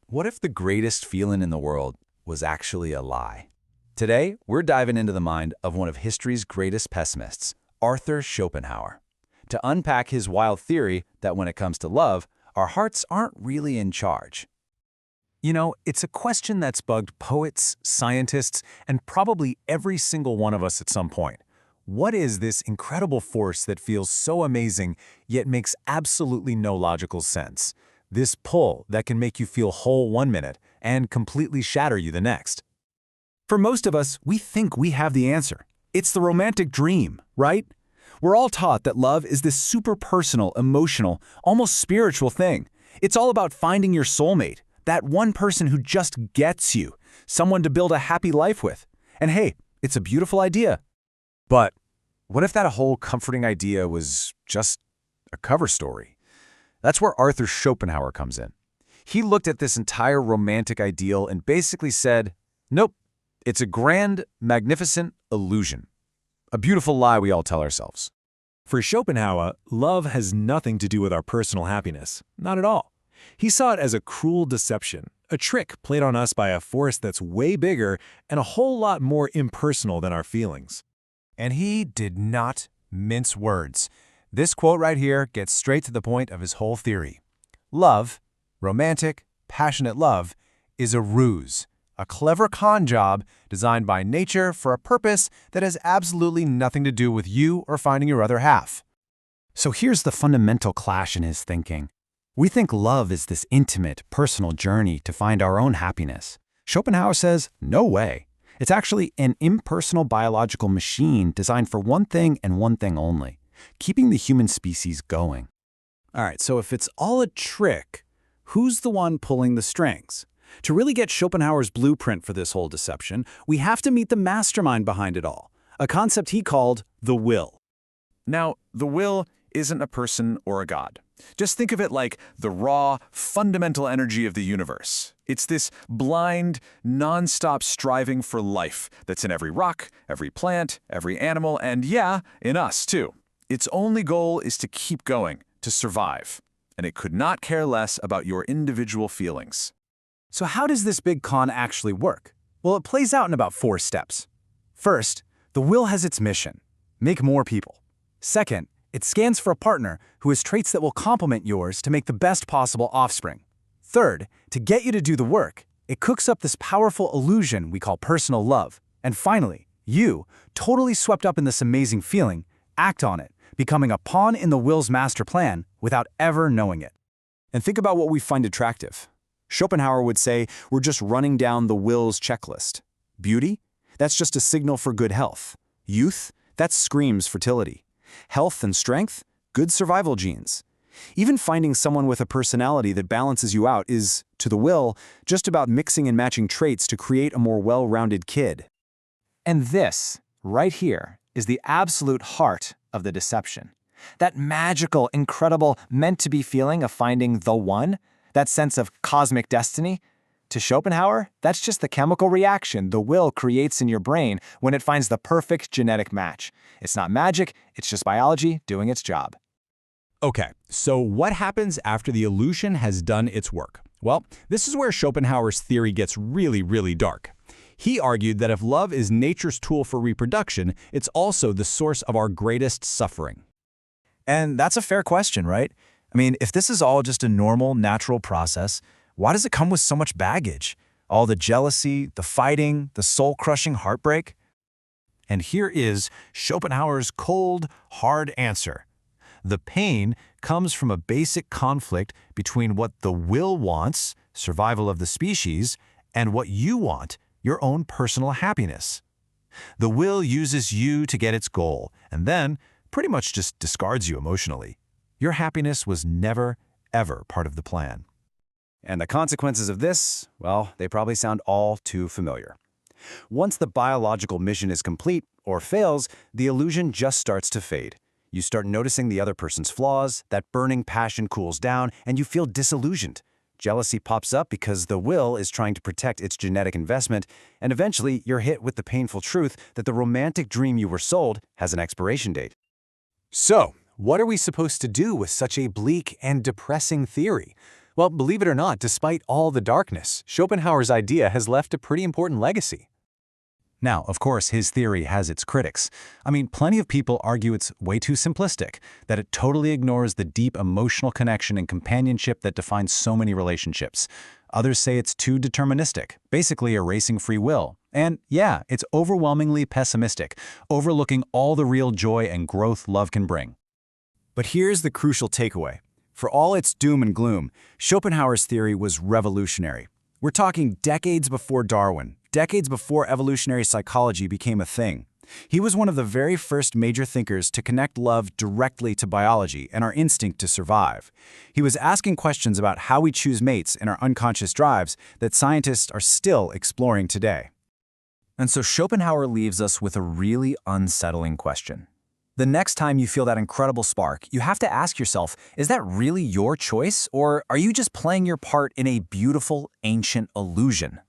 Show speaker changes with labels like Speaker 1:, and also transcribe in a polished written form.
Speaker 1: What if the greatest feeling in the world was actually a lie? Today, we're diving into the mind of one of history's greatest pessimists, Arthur Schopenhauer, to unpack his wild theory that when it comes to love, our hearts aren't really in charge.
Speaker 2: You know, it's a question that's bugged poets, scientists, and probably every single one of us at some point. What is this incredible force that feels so amazing, yet makes absolutely no logical sense? This pull that can make you feel whole one minute and completely shatter you the next.
Speaker 3: For most of us, we think we have the answer. It's the romantic dream, right? We're all taught that love is this super personal, emotional, almost spiritual thing. It's all about finding your soulmate, that one person who just gets you, someone to build a happy life with. And hey, it's a beautiful idea.
Speaker 2: But what if that whole comforting idea was just a cover story? That's where Arthur Schopenhauer comes in. He looked at this entire romantic ideal and basically said, nope, it's a grand, magnificent illusion. A beautiful lie we all tell ourselves. For Schopenhauer, love has nothing to do with our personal happiness. Not at all. He saw it as a cruel deception, a trick played on us by a force that's way bigger and a whole lot more impersonal than our feelings.
Speaker 4: And he did not mince words. This quote right here gets straight to the point of his whole theory. Love, romantic, passionate love, is a ruse, a clever con job designed by nature for a purpose that has absolutely nothing to do with you or finding your other half.
Speaker 3: So here's the fundamental clash in his thinking. We think love is this intimate, personal journey to find our own happiness. Schopenhauer says, no way. It's actually an impersonal biological machine designed for one thing and one thing only: keeping the human species going.
Speaker 4: All right, so if it's all a trick, who's the one pulling the strings? To really get Schopenhauer's blueprint for this whole deception, we have to meet the mastermind behind it all, a concept he called the will.
Speaker 2: Now, the will isn't a person or a god. Just think of it like the raw, fundamental energy of the universe. It's this blind, non-stop striving for life that's in every rock, every plant, every animal, and yeah, in us too. Its only goal is to keep going, to survive. And it could not care less about your individual feelings.
Speaker 4: So how does this big con actually work? Well, it plays out in about 4 steps. First, the will has its mission: make more people. Second, it scans for a partner who has traits that will complement yours to make the best possible offspring. Third, to get you to do the work, it cooks up this powerful illusion we call personal love. And finally, you, totally swept up in this amazing feeling, act on it, becoming a pawn in the will's master plan without ever knowing it.
Speaker 3: And think about what we find attractive. Schopenhauer would say we're just running down the will's checklist. Beauty? That's just a signal for good health. Youth? That screams fertility. Health and strength? Good survival genes. Even finding someone with a personality that balances you out is, to the will, just about mixing and matching traits to create a more well-rounded kid.
Speaker 5: And this, right here, is the absolute heart of the deception. That magical, incredible, meant-to-be feeling of finding the one, that sense of cosmic destiny. To Schopenhauer, that's just the chemical reaction the will creates in your brain when it finds the perfect genetic match. It's not magic, it's just biology doing its job.
Speaker 6: Okay, so what happens after the illusion has done its work? Well, this is where Schopenhauer's theory gets really, really dark. He argued that if love is nature's tool for reproduction, it's also the source of our greatest suffering.
Speaker 4: And that's a fair question, right? I mean, if this is all just a normal, natural process, why does it come with so much baggage? All the jealousy, the fighting, the soul-crushing heartbreak? And here is Schopenhauer's cold, hard answer. The pain comes from a basic conflict between what the will wants, survival of the species, and what you want, your own personal happiness. The will uses you to get its goal, and then pretty much just discards you emotionally. Your happiness was never, ever part of the plan.
Speaker 3: And the consequences of this, well, they probably sound all too familiar. Once the biological mission is complete or fails, the illusion just starts to fade. You start noticing the other person's flaws, that burning passion cools down, and you feel disillusioned. Jealousy pops up because the will is trying to protect its genetic investment, and eventually you're hit with the painful truth that the romantic dream you were sold has an expiration date.
Speaker 2: So, what are we supposed to do with such a bleak and depressing theory? Well, believe it or not, despite all the darkness, Schopenhauer's idea has left a pretty important legacy.
Speaker 3: Now, of course, his theory has its critics. I mean, plenty of people argue it's way too simplistic, that it totally ignores the deep emotional connection and companionship that defines so many relationships. Others say it's too deterministic, basically erasing free will. And yeah, it's overwhelmingly pessimistic, overlooking all the real joy and growth love can bring.
Speaker 4: But here's the crucial takeaway. For all its doom and gloom, Schopenhauer's theory was revolutionary. We're talking decades before Darwin, decades before evolutionary psychology became a thing. He was one of the very first major thinkers to connect love directly to biology and our instinct to survive. He was asking questions about how we choose mates and our unconscious drives that scientists are still exploring today.
Speaker 3: And so Schopenhauer leaves us with a really unsettling question. The next time you feel that incredible spark, you have to ask yourself, is that really your choice, or are you just playing your part in a beautiful, ancient illusion?